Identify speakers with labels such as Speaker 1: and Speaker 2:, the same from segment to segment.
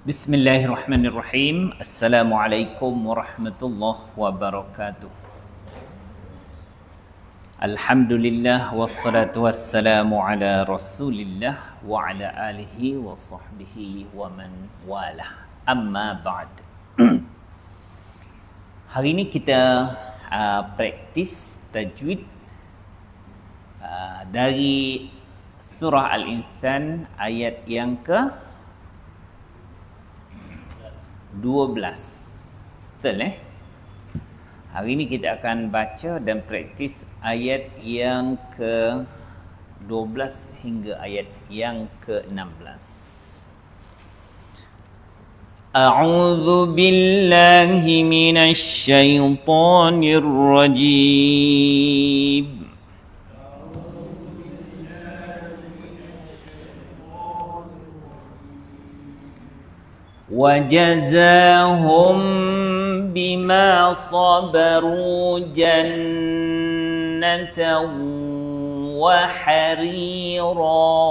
Speaker 1: Bismillahirrahmanirrahim. Assalamualaikum warahmatullahi wabarakatuh. Alhamdulillah wassalatu wassalamu ala Rasulillah wa ala alihi wa sahbihi wa man walah. Amma ba'd. Hari ini kita praktis tajwid dari surah Al-Insan ayat yang ke 12. Betul Hari ini kita akan baca dan praktis ayat yang ke 12 hingga ayat yang ke 16. A'udzu billahi minasy syaithanir rajim. وَجَزَاهُمْ بِمَا صَبَرُوا جَنَّةً وَحَرِيرًا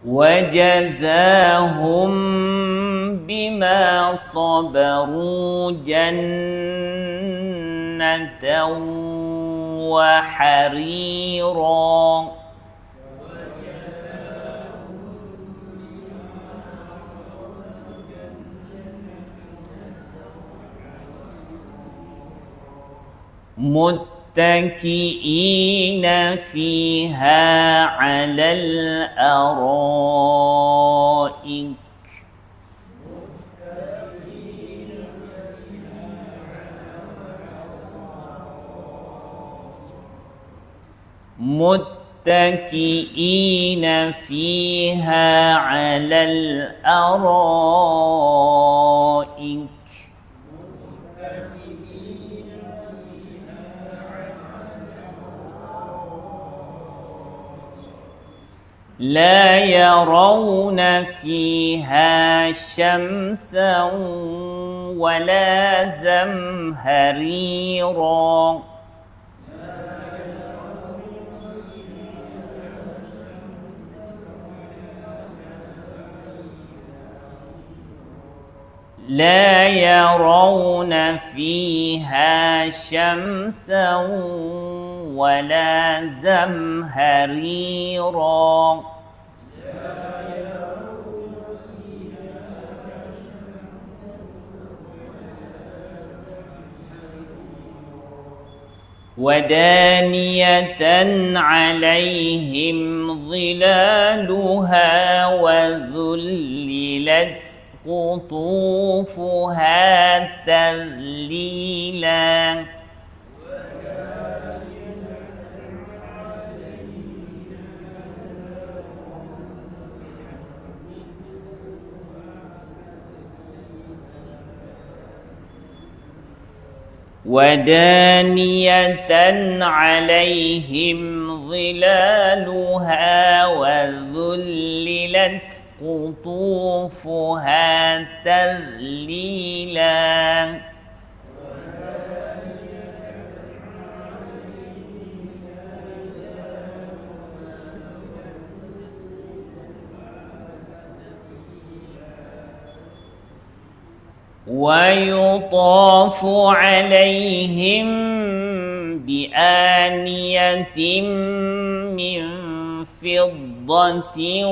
Speaker 1: وَجَزَاهُمْ بِمَا صَبَرُوا جَنَّةً وَحَرِيرًا متكئين فيها على الأرائك متكئين فيها على الأرائك لا يرون فيها شمسا ولا زمهريرا لا يرون فيها شمسا ولا زمهريرا ودانية عليهم ظلالها وذللت قطوفها تذليلا ودانية عليهم ظلالها وذللت قطوفها تذليلا ويطاف عليهم بآنية من فضة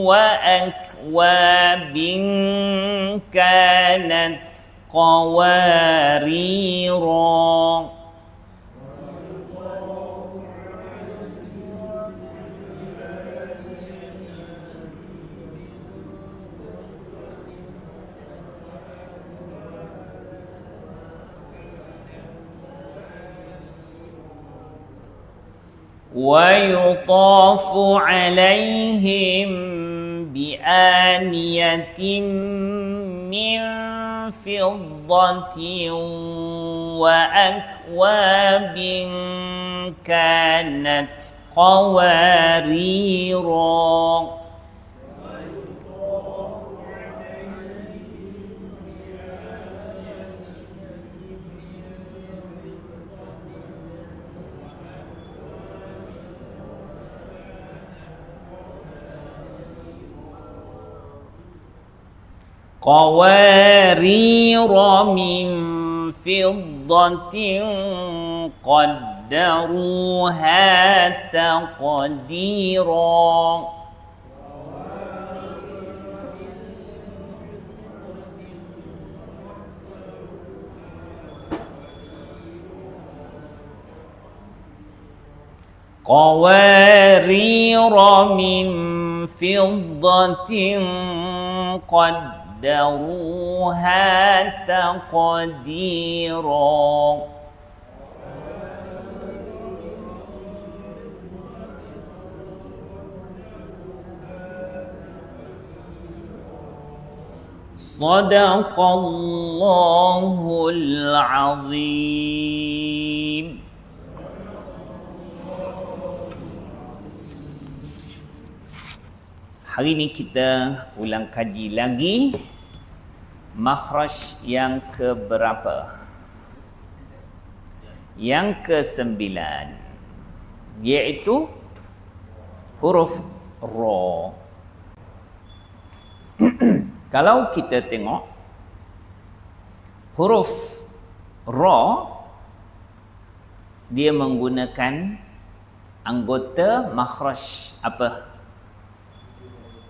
Speaker 1: وأكواب كانت قواريرا ويطاف عليهم بآنية من فضة وأكواب كانت قواريرا qawarira min fiddatin qaddaruha taqdira. قوارير من فضة قدروها تقديرا. صدق الله العظيم. Hari ini kita ulang kaji lagi makhraj yang keberapa? Yang ke-9, iaitu huruf ra. Kalau kita tengok huruf ra, dia menggunakan anggota makhraj apa?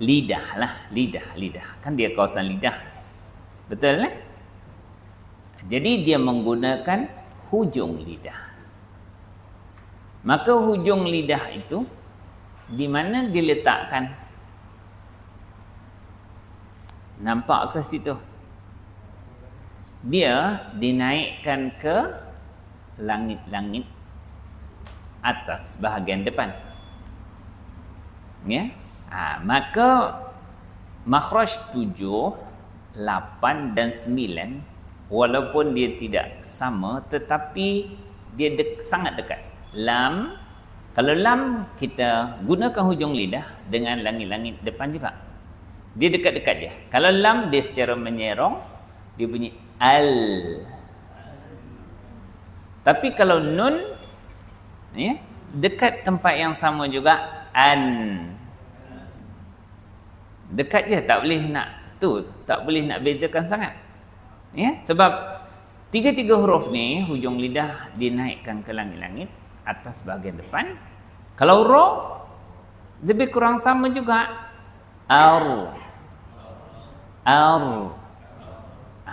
Speaker 1: Lidah lah, lidah. Kan dia kawasan lidah. Betul lah? Jadi dia menggunakan hujung lidah. Maka hujung lidah itu di mana diletakkan? Nampak ke situ? Dia dinaikkan ke langit-langit atas bahagian depan. Ya? Maka makhraj 7, 8 dan 9 walaupun dia tidak sama tetapi dia sangat dekat. Lam, kalau lam kita gunakan hujung lidah dengan langit-langit depan juga. Dia dekat-dekat dia. Kalau lam dia secara menyerong dia bunyi al. Tapi kalau nun ya, dekat tempat yang sama juga an. Dekat je, tak boleh nak bezakan sangat. Ya, sebab tiga-tiga huruf ni hujung lidah dinaikkan ke langit-langit atas bahagian depan. Kalau ra lebih kurang sama juga. Ar.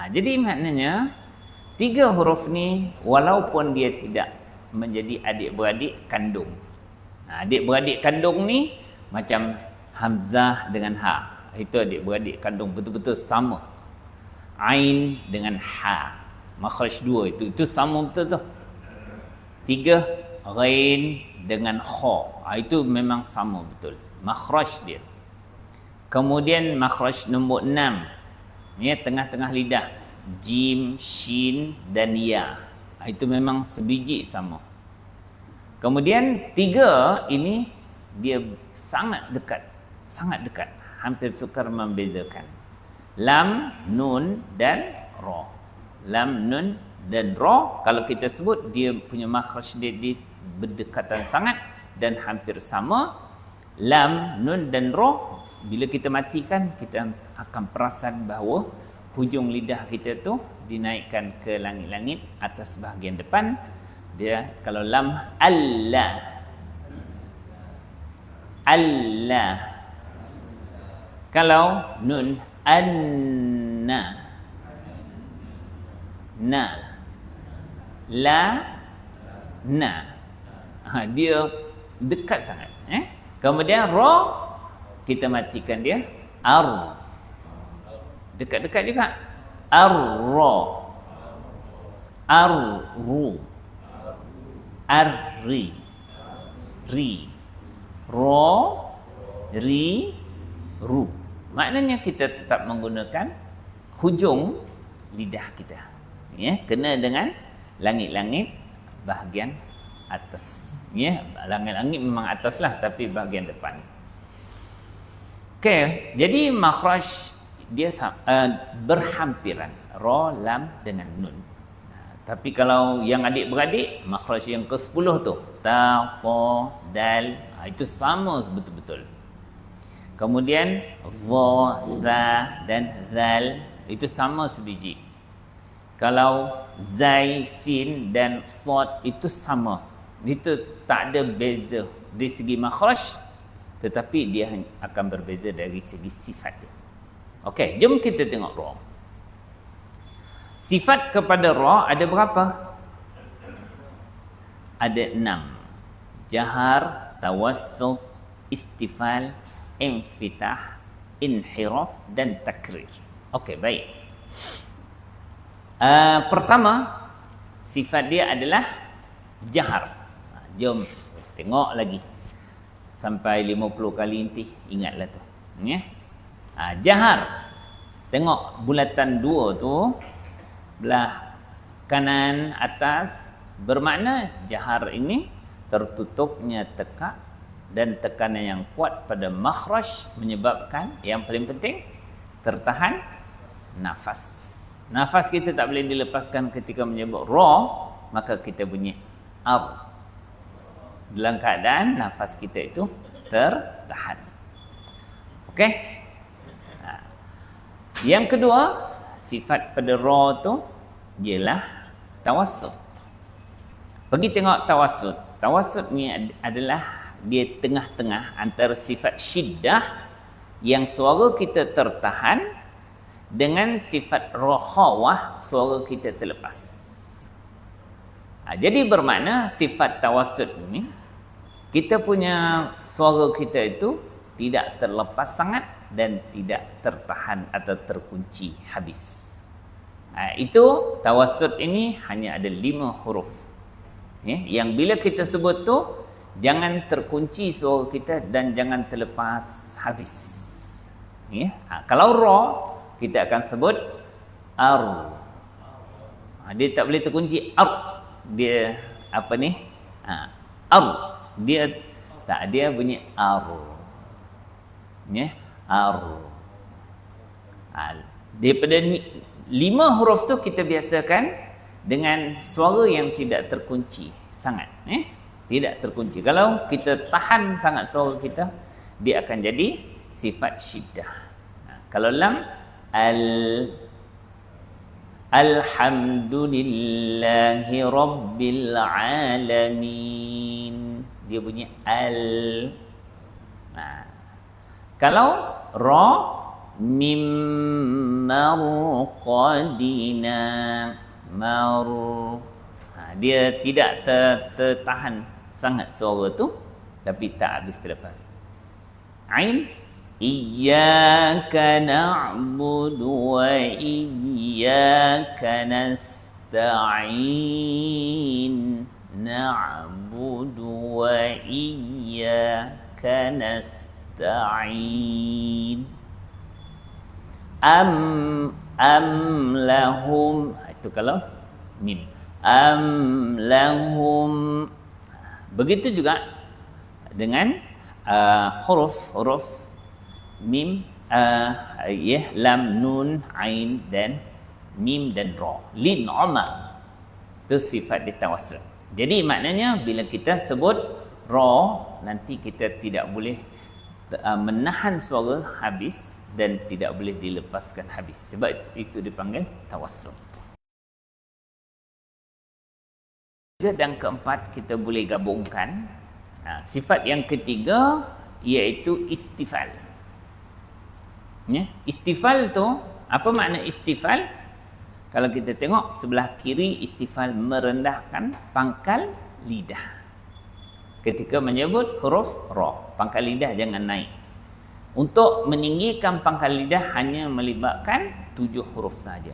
Speaker 1: Jadi maknanya tiga huruf ni walaupun dia tidak menjadi adik-beradik kandung. Adik-beradik kandung ni macam hamzah dengan ha. Itu adik-beradik kandung betul-betul sama. Ain dengan ha. Makhraj 2 itu sama betul tu. 3 ghain dengan kha. Itu memang sama betul. Makhraj dia. Kemudian makhraj nombor 6. Ya, tengah-tengah lidah. Jim, shin dan ya. Itu memang sebiji sama. Kemudian 3 ini dia sangat dekat, hampir sukar membezakan. Lam, nun dan ra. Lam, nun dan ra kalau kita sebut dia punya makhraj dia berdekatan sangat dan hampir sama. Lam, nun dan ra bila kita matikan kita akan perasan bahawa hujung lidah kita tu dinaikkan ke langit-langit atas bahagian depan. Dia kalau lam Allah. Kalau nun anna. La na. Dia dekat sangat. Kemudian ra kita matikan dia ar. Dekat-dekat juga. Ar-ra. Ar-ru. Ar-ri. Ri. Ra, ri, ru. Maknanya kita tetap menggunakan hujung lidah kita. Ya, kena dengan langit-langit bahagian atas. Ya, langit-langit memang atas lah tapi bahagian depan. Okey, jadi makhraj dia berhampiran ra, lam dengan nun. Tapi kalau yang adik-beradik makhraj yang ke-10 tu ta, ta, dal, itu sama betul-betul. Kemudian dha, za dan zal itu sama sebiji. Kalau zai, sin dan sad itu sama. Itu tak ada beza dari segi makhraj, tetapi dia akan berbeza dari segi sifat dia. Okey, jom kita tengok ra. Sifat kepada ra ada berapa? Ada 6. Jahar, tawassut, istifal, infitah, inhiraf dan takrir. Okey, baik. Pertama, sifat dia adalah jahar. Jom tengok lagi. Sampai 50 kali nanti, ingatlah tu. Ya. Jahar. Tengok bulatan 2 tu, belah kanan atas, bermakna jahar ini tertutupnya tekak dan tekanan yang kuat pada makhraj menyebabkan yang paling penting tertahan nafas. Nafas kita tak boleh dilepaskan ketika menyebut ra, maka kita bunyi ar. Dalam keadaan nafas kita itu tertahan. Okey? Yang kedua, sifat pada ra tu ialah tawassut. Pergi tengok tawassut. Tawassut ni adalah dia tengah-tengah antara sifat syiddah yang suara kita tertahan dengan sifat rakhawah, suara kita terlepas. Jadi bermakna sifat tawassut ni, kita punya suara kita itu tidak terlepas sangat dan tidak tertahan atau terkunci habis. Itu tawassut ini hanya ada 5 huruf. Yang bila kita sebut tu, jangan terkunci suara kita dan jangan terlepas habis. Kalau ra, kita akan sebut ar. Dia tak boleh terkunci ar. Dia apa ni? Ar. Dia tak, dia bunyi ar. Ar. Daripada 5 huruf tu kita biasakan dengan suara yang tidak terkunci sangat. Tidak terkunci. Kalau kita tahan sangat suara kita, dia akan jadi sifat syiddah. Kalau lam, alhamdulillahi rabbil alamin, dia bunyi al. Kalau ra, mim marqadina, mar, dia tidak tertahan sangat suara tu, tapi tak habis terlepas. Ain, iyyaka na'budu wa iyyaka nasta'in, na'budu wa iyyaka nasta'in. Am lahum, itu kalau mim. Am lahum. Begitu juga dengan huruf mim, lam, nun, ain dan mim dan ra. Lin umar. Itu sifat ditawassul. Jadi maknanya bila kita sebut ra, nanti kita tidak boleh menahan suara habis dan tidak boleh dilepaskan habis. Sebab itu dipanggil tawassul. Dan keempat kita boleh gabungkan. Sifat yang ketiga iaitu istifal. Istifal tu, apa makna istifal? Kalau kita tengok sebelah kiri, istifal merendahkan pangkal lidah. Ketika menyebut huruf ra, pangkal lidah jangan naik. Untuk meninggikan pangkal lidah hanya melibatkan 7 huruf saja.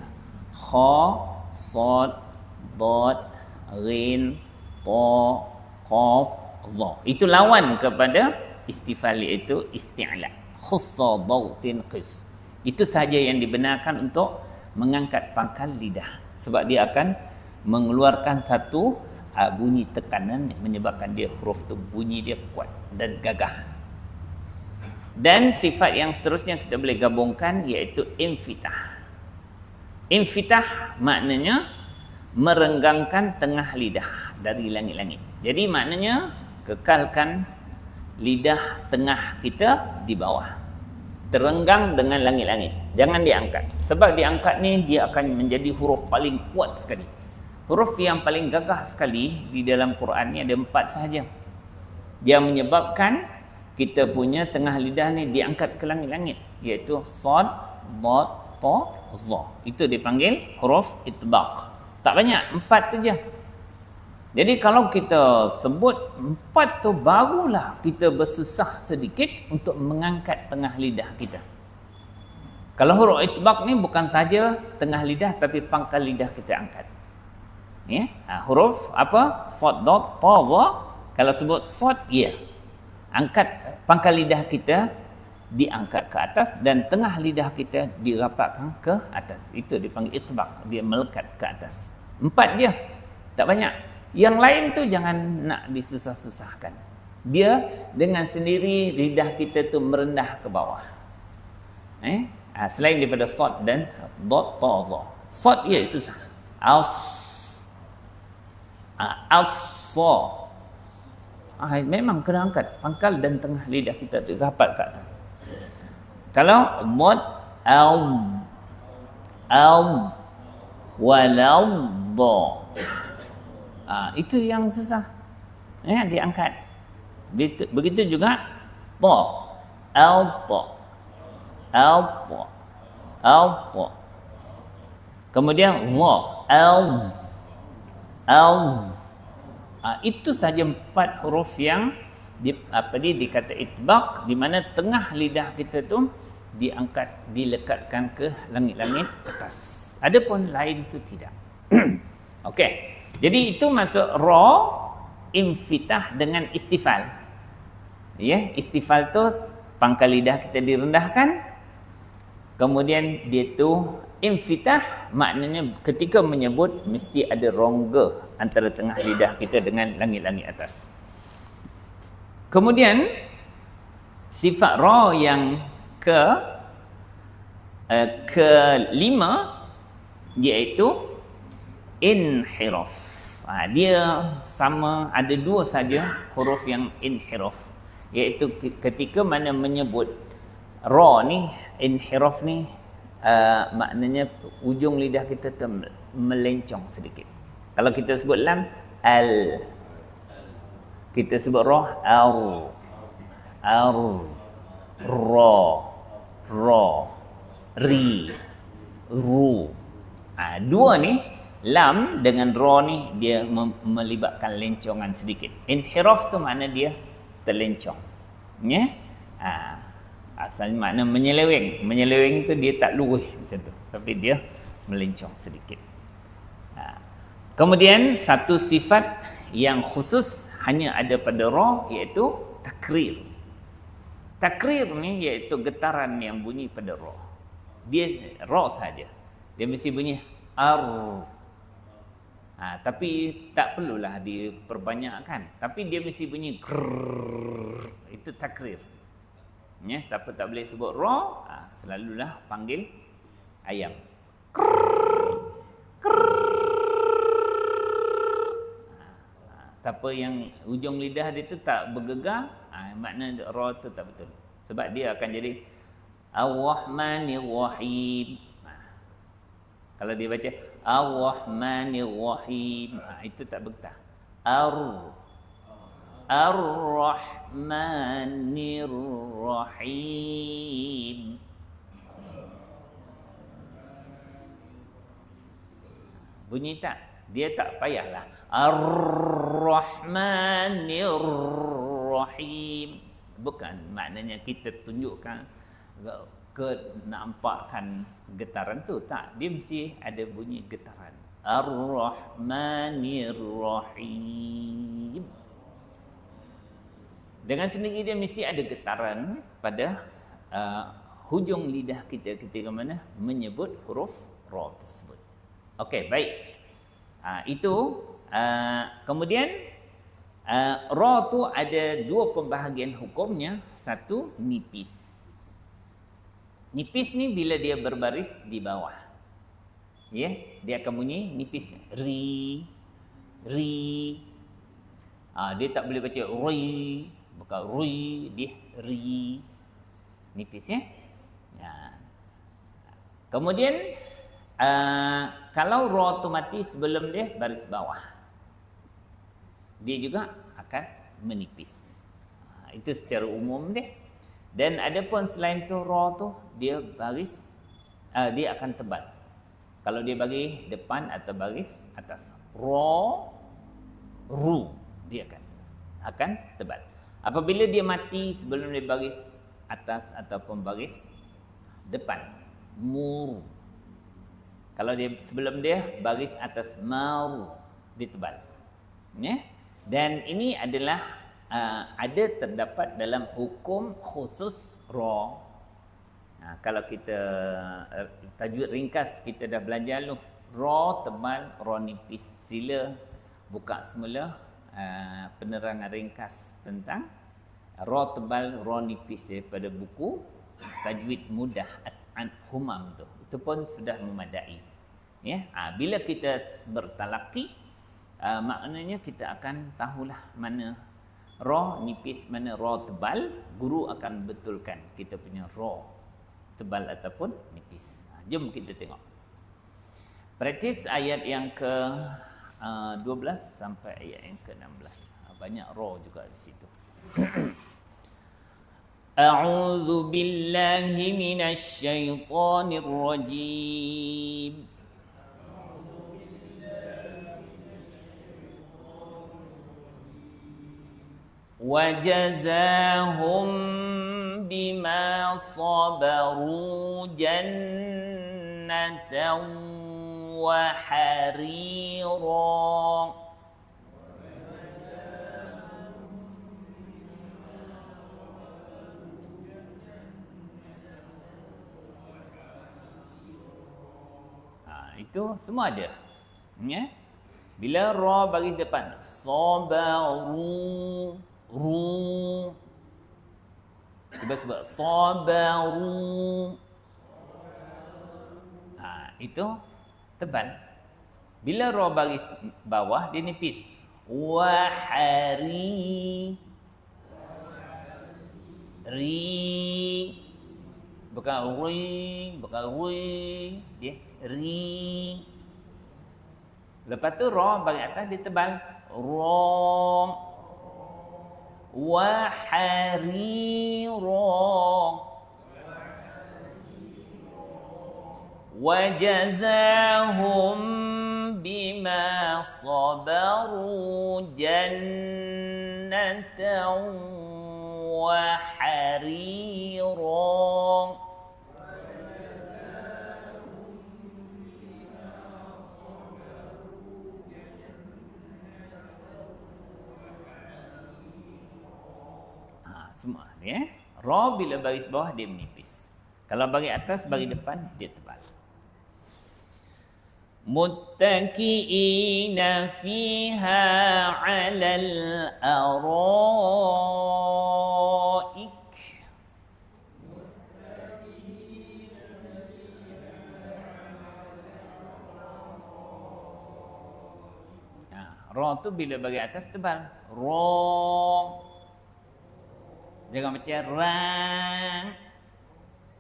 Speaker 1: Kha, sad, dad, ghin, ta, qaf, dha. Itu lawan kepada istifal, iaitu isti'la. Khussa dautin qis. Itu sahaja yang dibenarkan untuk mengangkat pangkal lidah, sebab dia akan mengeluarkan satu bunyi tekanan yang menyebabkan dia huruf tu bunyi dia kuat dan gagah. Dan sifat yang seterusnya kita boleh gabungkan iaitu infitah. Infitah maknanya merenggangkan tengah lidah dari langit-langit. Jadi maknanya kekalkan lidah tengah kita di bawah. terenggang dengan langit-langit. Jangan diangkat. Sebab diangkat ni dia akan menjadi huruf paling kuat sekali. Huruf yang paling gagah sekali di dalam Quran ni ada 4 sahaja. Dia menyebabkan kita punya tengah lidah ni diangkat ke langit-langit, iaitu sad, dad, ta, za. Itu dipanggil huruf itbaq. Tak banyak, 4 tu je. Jadi kalau kita sebut 4 tu, barulah kita bersusah sedikit untuk mengangkat tengah lidah kita. Kalau huruf itbaq ni bukan saja tengah lidah, tapi pangkal lidah kita angkat. Ya, huruf apa? Sad, dad, ta, za. Kalau sebut sad, ya, angkat pangkal lidah kita, diangkat ke atas, dan tengah lidah kita dirapatkan ke atas. Itu dipanggil itbaq, dia melekat ke atas. 4 je, tak banyak. Yang lain tu jangan nak disusah-susahkan. Dia dengan sendiri lidah kita tu merendah ke bawah. Selain daripada sad dan dad, ta, za. Sad ya susah. Memang kena angkat pangkal dan tengah lidah kita tu rapat ke atas. Kalau dad, walau, dha. Itu yang susah. Diangkat. Begitu juga ta. Ta. Kemudian itu saja 4 huruf yang dikata itbaq, di mana tengah lidah kita tu diangkat, dilekatkan ke langit-langit atas. Adapun lain tu tidak. Okey. Jadi itu masuk ra, infitah dengan istifal. Ya, istifal tu pangkal lidah kita direndahkan. Kemudian dia tu infitah, maknanya ketika menyebut mesti ada rongga antara tengah lidah kita dengan langit-langit atas. Kemudian sifat ra yang kelima iaitu inhiraf. Dia sama, ada 2 saja huruf yang inhiraf, iaitu ketika mana menyebut ra ni, inhiraf ni maknanya ujung lidah kita melencong sedikit. Kalau kita sebut lam, al. Kita sebut ra, ar. Ra, ri, ru. 2 ni, lam dengan ra ni, dia melibatkan lencongan sedikit. Inhiraf tu makna dia terlencong. Ya? Asalnya makna menyeleweng. Menyeleweng tu dia tak lurus macam tu, tapi dia melencong sedikit. Kemudian satu sifat yang khusus hanya ada pada ra, iaitu takrir. Takrir ni iaitu getaran yang bunyi pada ra. Dia ra saja. Dia mesti bunyi ar. Tapi tak perlulah diperbanyakkan. Tapi dia mesti bunyi grrrr. Itu takrir. Ya, siapa tak boleh sebut ra, selalulah panggil ayam. Siapa yang ujung lidah dia tu tak bergegar, makna ra tu tak betul. Sebab dia akan jadi Ar-Rahmanir Rahim. Kalau dia baca Ar-Rahmanir Rahim, itu tak bergetar. Ar-Rahmanir Rahim. Bunyi tak? Dia tak payahlah Ar-Rahmanir Rahim. Bukan maknanya kita tunjukkan nampakkan getaran tu, tak. Dia mesti ada bunyi getaran. Ar-Rahmanir Rahim. Dengan sendiri dia mesti ada getaran pada hujung lidah kita ketika mana menyebut huruf ra tersebut. Okey, baik. Itu kemudian ra tu ada 2 pembahagian hukumnya. Satu, nipis. Nipis ni bila dia berbaris di bawah, ya, dia akan bunyi nipis. Ri. Dia tak boleh baca ri, bukan ri, dia ri. Nipis, ya. Kemudian kalau ra tu mati sebelum dia baris bawah, dia juga akan menipis. Itu secara umum dia. Dan ada pun selain tu ra tu dia baris dia akan tebal. Kalau dia bagi depan atau baris atas, ra ru dia akan tebal. Apabila dia mati sebelum dia baris atas ataupun baris depan, mur. Kalau dia sebelum dia baris atas, maru, dia tebal. Ya? Dan ini adalah ada terdapat dalam hukum khusus ra. Kalau kita tajwid ringkas kita dah belajar lu. Ra tebal, ra nipis. Sila buka semula penerangan ringkas tentang ra tebal, ra nipis daripada buku Tajwid Mudah As'ad Humam tu. Itu pun sudah memadai. Ya, bila kita bertalaki, maknanya kita akan tahulah mana ra nipis, mana ra tebal. Guru akan betulkan kita punya ra tebal ataupun nipis. Jom kita tengok. Praktis ayat yang ke 12 sampai ayat yang ke 16. Banyak ra juga di situ. A'udzu billahi minasy syaithanir rajim. وَجَزَاهُمْ بِمَا صَبَرُوا جَنَّةً وَحَرِيرًا. Itu semua ada. Ya? Bila ra bagi depan, sabaru, ru. Kita sebut sabaru. Itu tebal. Bila ra bagi bawah, dia nipis. Wahari. Ri. Bukan ri, bukan ri. Dia ri. Lepas tu ra bagi atas dia tebal. Ra. Waharira. وَجَزَاهُمْ بِمَا صَبَرُوا جَنَّةً وَحَرِيرًا. Semua ya. Ra bila baris bawah dia menipis. Kalau bagi atas, bagi depan dia tebal. Muttaqiina fiha 'alal araik. Ra tu bila bagi atas tebal. Ra. Jangan macam ra.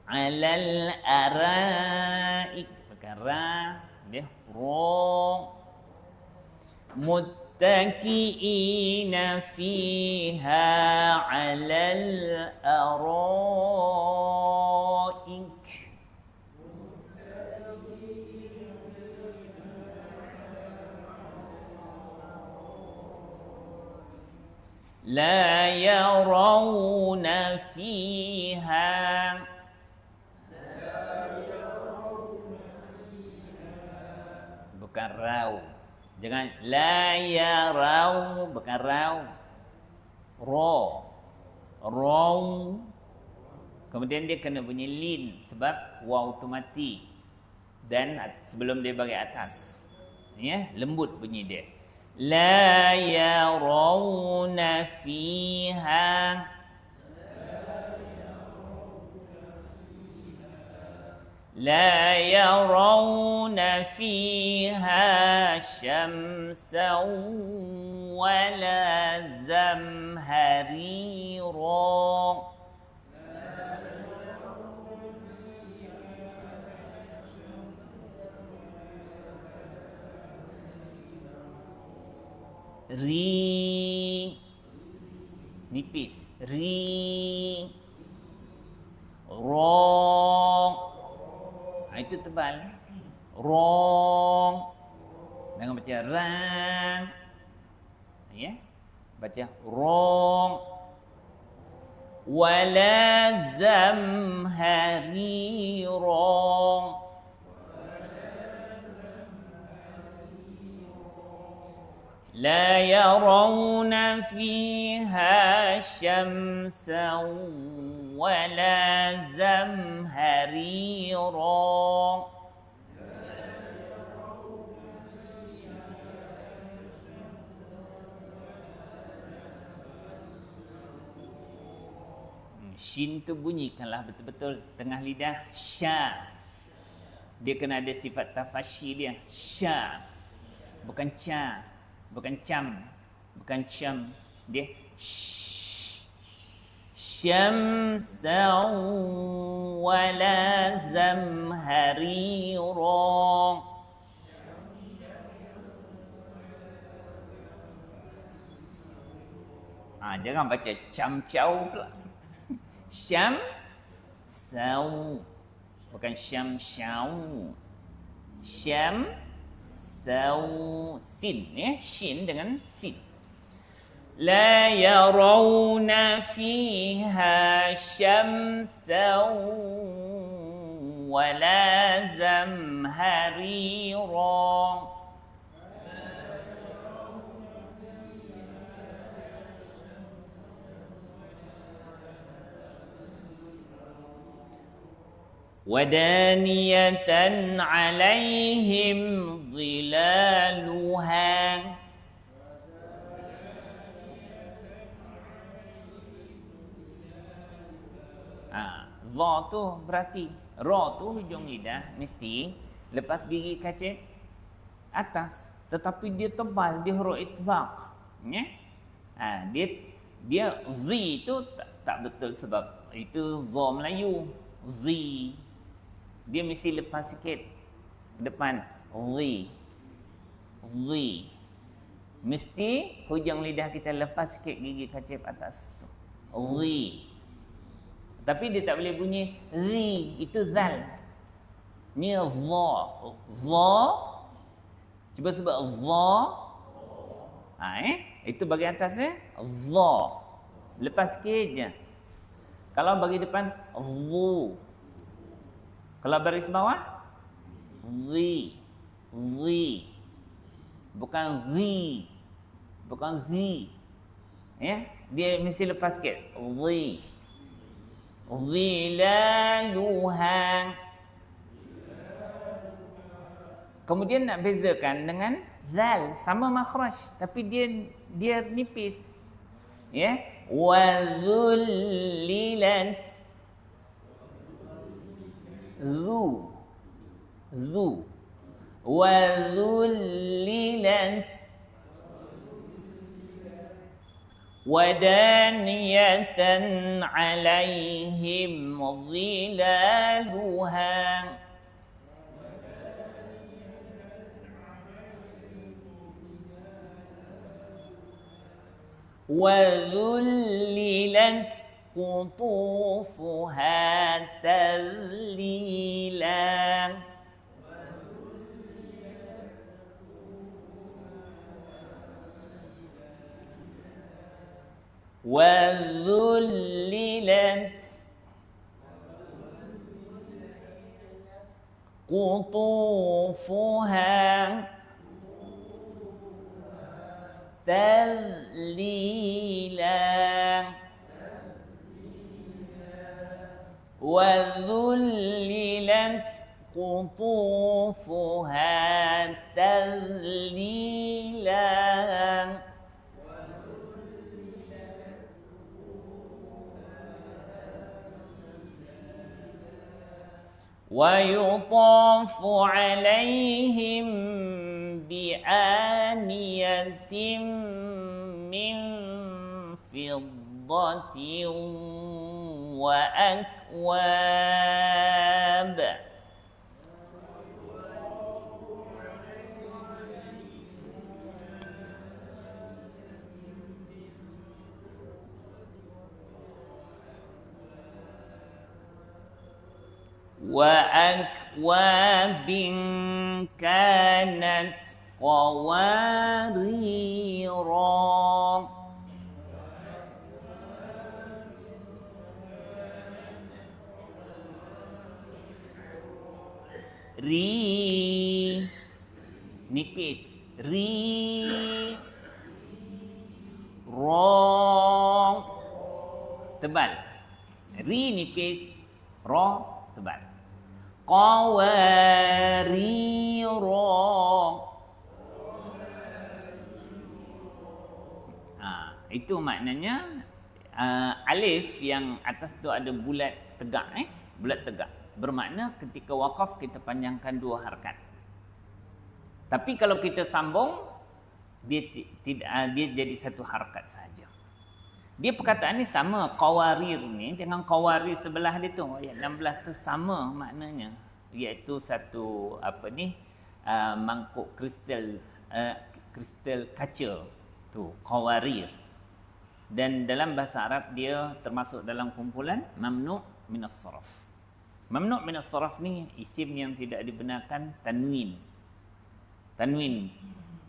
Speaker 1: Alal araik. Bukan ra. Dia ra. Muttaqiina fiha 'alal araik. La yarawna fiha. Bukan rau. Jangan la yarau, bukan rau. Ra. Rau. Kemudian dia kena bunyi lin sebab waw tu mati. Dan sebelum dia bagi atas. Ya, lembut bunyi dia. La yarawna fiha. لا يرون فيها شمسا ولا زمهريرا. ri, nipis, ri, rong, itu tebal, rong, jangan baca rang, ya, baca rong, wala zamharirong, لا يرون فيها شمسا ولا زمهريرا Shin tu bunyikanlah betul-betul tengah lidah sya. Dia kena ada sifat tafashi dia. Sya. Bukan cha. Bukan cam, bukan syam, dia syamsan wala zamharirong. Jangan baca cam-cau pula. Syam sau, bukan syam syau. Syam sau, sin, ya, shin dengan sin. La yarawna fiha syamsan wala zamharira. ودانية عليهم ظلالها. Dha tu berarti ra tu hujung lidah mesti lepas gigi kacip atas, tetapi dia tebal, dia huruf itbaq, ya. Dia zi tu tak betul sebab itu dha Melayu. Zi dia mesti lepas sikit depan zi, mesti hujung lidah kita lepas sikit gigi kacip atas tu, zi. Tapi dia tak boleh bunyi ri, itu zal. Ni dha, cuba sebut dha. Itu bagian atas dha, lepas sikit je. Kalau bagi depan zu. Kalau baris bawah zi. Bukan zi. Bukan zi. Ya, dia mesti lepas sikit. Zi. Zilaluha. Kemudian nak bezakan dengan zal, sama makhraj tapi dia nipis. Ya, وذللت ذو وذللت ودانية عليهم ظلالها وذللت قطوفها تذليلا. وذللت قطوفها تذليلا. وذللت قطوفها تذليلا. ويطاف عليهم بآنية من فضة وأكواب. وأكواب كانت قواريرا ri nipis ri ro tebal ri nipis ro tebal qawarira itu maknanya alif yang atas tu ada bulat tegak bulat tegak bermakna ketika waqaf kita panjangkan dua harakat. Tapi kalau kita sambung dia tidak dia jadi satu harakat saja. Dia perkataan ni sama qawarir ni dengan qawarir sebelah dia tu ayat 16 tu sama maknanya iaitu satu mangkuk kristal kristal kaca tu qawarir. Dan dalam bahasa Arab dia termasuk dalam kumpulan mamnu' minas sarf. Mamnu' minas sarf ni isim yang tidak dibenarkan tanwin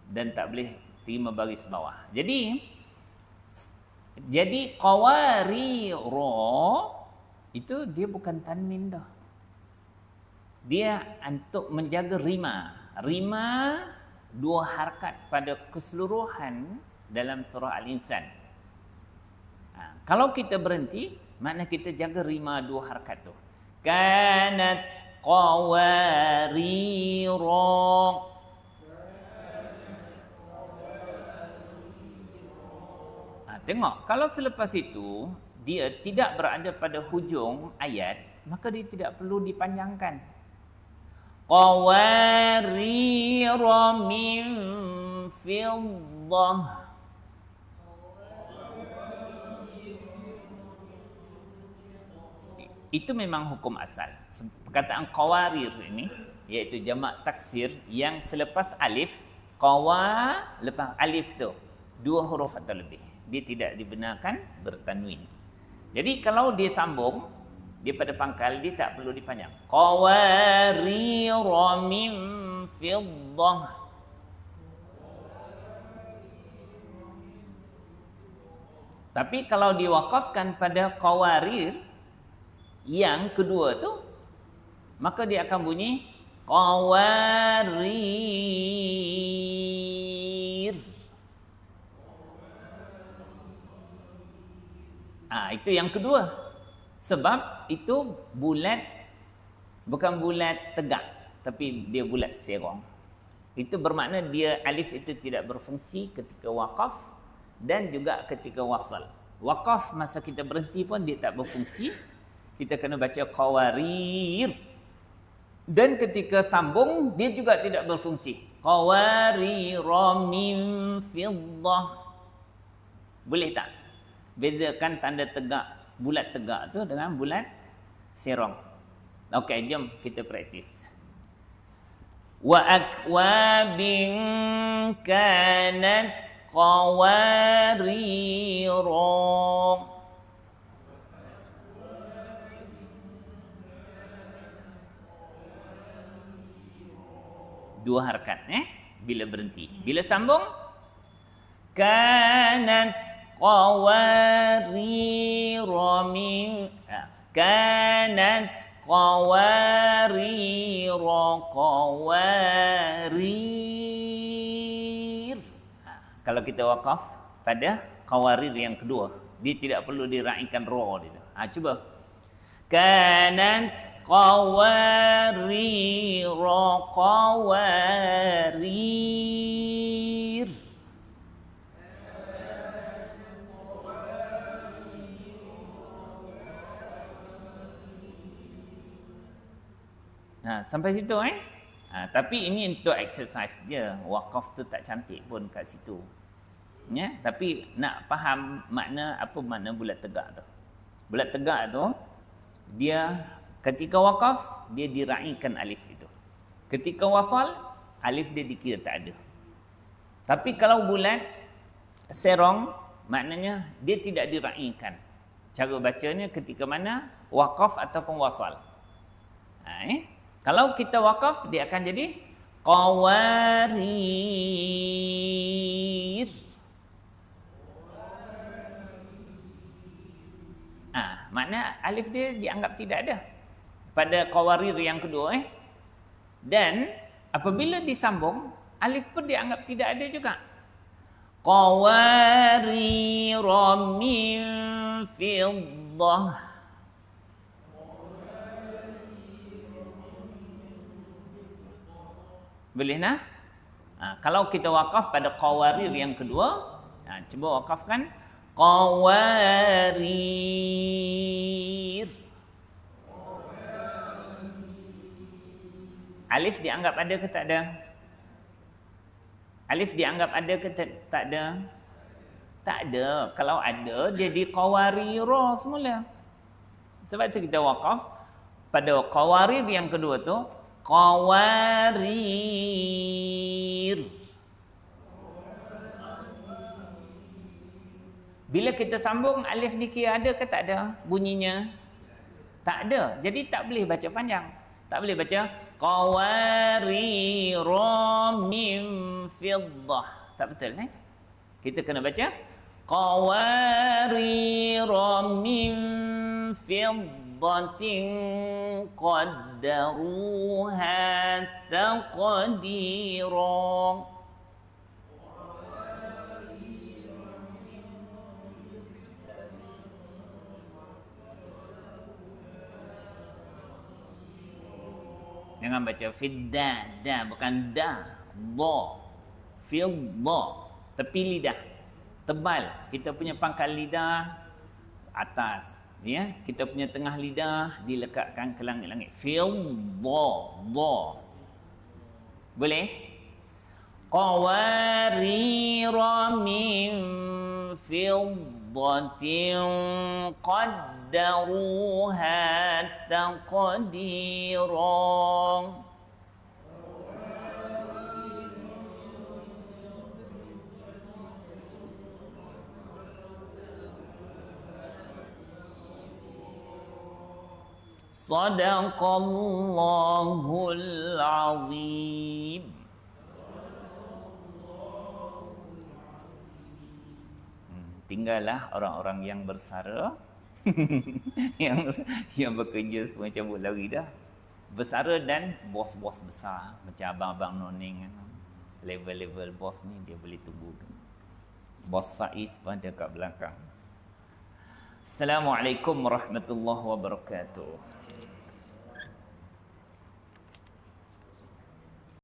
Speaker 1: dan tak boleh terima baris bawah. Jadi qawarira itu dia bukan tanwin dah. Dia untuk menjaga rima. Rima dua harakat pada keseluruhan dalam surah Al-Insan. Kalau kita berhenti, makna kita jaga rima dua harakat tu. Kanat qawarira. Tengok, kalau selepas itu dia tidak berada pada hujung ayat, maka dia tidak perlu dipanjangkan. Qawarira min fiddah. Itu memang hukum asal. Perkataan qawarir ini iaitu jamak taksir yang selepas alif lepas alif tu dua huruf atau lebih. Dia tidak dibenarkan bertanwin. Jadi kalau dia sambung dia pada pangkal dia tak perlu dipanjang. Qawarira min fiddah. Tapi kalau diwakafkan pada qawarir yang kedua tu, maka dia akan bunyi qawarir. Itu yang kedua. Sebab itu bulat, bukan bulat tegak, tapi dia bulat serong. Itu bermakna dia alif itu tidak berfungsi ketika waqaf dan juga ketika wasal. Waqaf masa kita berhenti pun dia tak berfungsi. Kita kena baca qawarir. Dan ketika sambung dia juga tidak berfungsi. Qawarira min fiddah. Boleh tak? Bezakan tanda tegak, bulat tegak tu dengan bulat serong. Okey, jom kita praktis. Wa akwabin kanat qawarira. Dua harakat bila berhenti. Bila sambung kanat qawarira min kanat qawarira qawarir. Kalau kita waqaf pada qawarir yang kedua, dia tidak perlu diraikan ra dia. Cuba. Kanat qawarira qawarir. Sampai situ tapi ini untuk exercise je. Waqaf tu tak cantik pun kat situ. Ya, tapi nak faham makna apa makna bulat tegak tu. Bulat tegak tu dia ketika waqaf dia diraikan alif itu. Ketika wasal alif dia dikira tak ada. Tapi kalau bulat serong maknanya dia tidak diraikan. Cara bacanya ketika mana waqaf ataupun wasal. Kalau kita wakaf, dia akan jadi qawarir. Makna alif dia dianggap tidak ada pada qawarir yang kedua. Dan apabila disambung, alif pun dianggap tidak ada juga. Qawarir min fiddah. Boleh nah? Kalau kita wakaf pada qawarir yang kedua, cuba wakafkan qawarir. Alif dianggap ada ke tak ada? Alif dianggap ada ke tak ada? Tak ada. Kalau ada, jadi qawarira semula. Sebab tu kita wakaf pada qawarir yang kedua tu, qawarir. Bila kita sambung, alif ni kira ada ke tak ada bunyinya? Tak ada. Jadi tak boleh baca panjang. Tak boleh baca qawarira min fiddah. Tak betul Kita kena baca qawarira min fiddatin qaddaruha taqdira. Jangan baca fidda, da, bukan da, dha. Fidda, tepi lidah, tebal. Kita punya pangkal lidah atas, ya. Kita punya tengah lidah dilekatkan ke langit-langit. Fidda, dha. Boleh? Qawarira min fiddatin qaddaruha taqdira. Sadaqallahul azim. Tinggallah orang-orang yang bersara yang bekerja semua cabut lari dah. Bersara dan bos-bos besar macam abang-abang noning, level-level bos ni dia boleh tunggu. Bos Faiz pun ada kat belakang. Assalamualaikum warahmatullahi wabarakatuh.